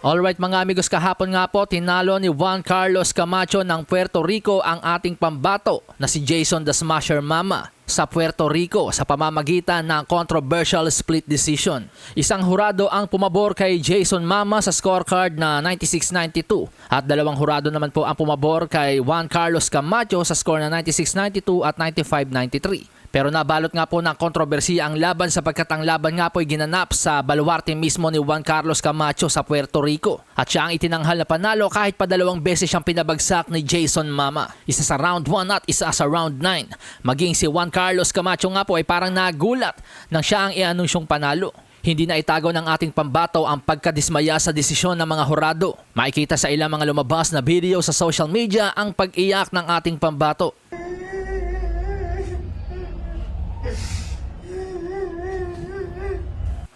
Alright mga amigos, kahapon nga po tinalo ni Juan Carlos Camacho ng Puerto Rico ang ating pambato na si Jason the Smasher Mama sa Puerto Rico sa pamamagitan ng controversial split decision. Isang hurado ang pumabor kay Jason Mama sa scorecard na 96-92 at dalawang hurado naman po ang pumabor kay Juan Carlos Camacho sa score na 96-92 at 95-93. Pero nabalot nga po ng kontrobersiya ang laban sapagkat ang laban nga po ay ginanap sa baluarte mismo ni Juan Carlos Camacho sa Puerto Rico. At siya ang itinanghal na panalo kahit pa 2 beses siyang pinabagsak ni Jason Mama. Isa sa round 1 at isa sa round 9. Maging si Juan Carlos Camacho nga po ay parang nagulat nang siya ang i-anunsyong panalo. Hindi na itago ng ating pambato ang pagkadismaya sa desisyon ng mga hurado. Makikita sa ilang mga lumabas na video sa social media ang pag-iyak ng ating pambato.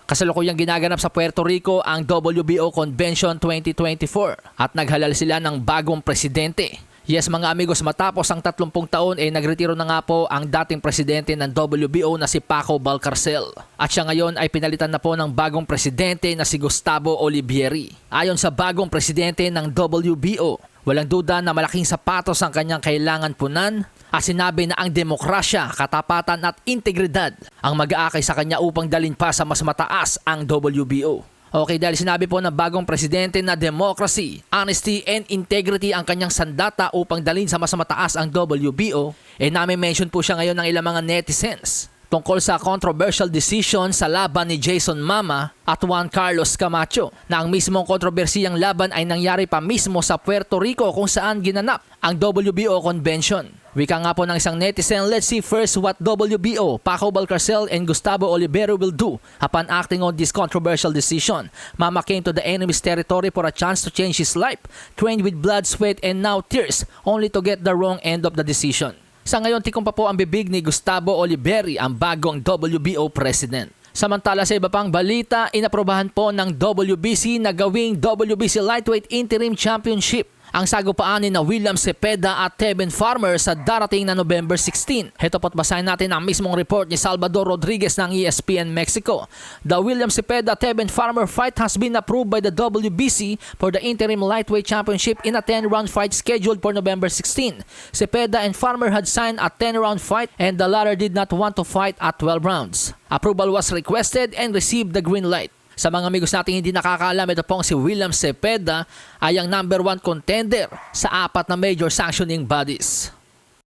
Kasalukuyang ginaganap sa Puerto Rico ang WBO Convention 2024 at naghalal sila ng bagong presidente. Yes mga amigos, matapos ang 30 taon nagretiro na nga po ang dating presidente ng WBO na si Paco Valcarcel. At siya ngayon ay pinalitan na po ng bagong presidente na si Gustavo Olivieri. Ayon sa bagong presidente ng WBO, walang duda na malaking sapatos ang kanyang kailangan punan at sinabi na ang demokrasya, katapatan at integridad ang mag-aakay sa kanya upang dalhin pa sa mas mataas ang WBO. Okay, dahil sinabi po ng bagong presidente na democracy, honesty and integrity ang kanyang sandata upang dalhin sa mas mataas ang WBO, nami-mention po siya ngayon ng ilang mga netizens tungkol sa controversial decision sa laban ni Jason Mama at Juan Carlos Camacho na ang mismong kontrobersiyang laban ay nangyari pa mismo sa Puerto Rico kung saan ginanap ang WBO convention. Wika nga po ng isang netizen, let's see first what WBO, Paco Valcarcel and Gustavo Olivieri will do upon acting on this controversial decision. Mama came to the enemy's territory for a chance to change his life, trained with blood, sweat and now tears, only to get the wrong end of the decision. Sa ngayon, tikong pa po ang bibig ni Gustavo Olivieri, ang bagong WBO president. Samantala sa iba pang balita, inaprobahan po ng WBC na gawing WBC Lightweight Interim Championship ang sagupaan ni na William Cepeda at Tevin Farmer sa darating na November 16. Heto po't basahin natin ang mismong report ni Salvador Rodriguez ng ESPN Mexico. The William Cepeda-Tevin Farmer fight has been approved by the WBC for the Interim Lightweight Championship in a 10-round fight scheduled for November 16. Cepeda and Farmer had signed a 10-round fight and the latter did not want to fight at 12 rounds. Approval was requested and received the green light. Sa mga amigos nating hindi nakakaalam, ito pong si William Cepeda ay ang number 1 contender sa 4 na major sanctioning bodies.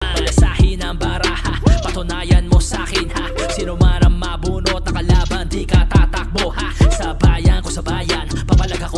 Malasahin ang baraha, patunayan mo sa'kin ha. Sino man ang mabunot na kalaban, di ka tatakbo ha. Sa bayan ko sa bayan, papalag ako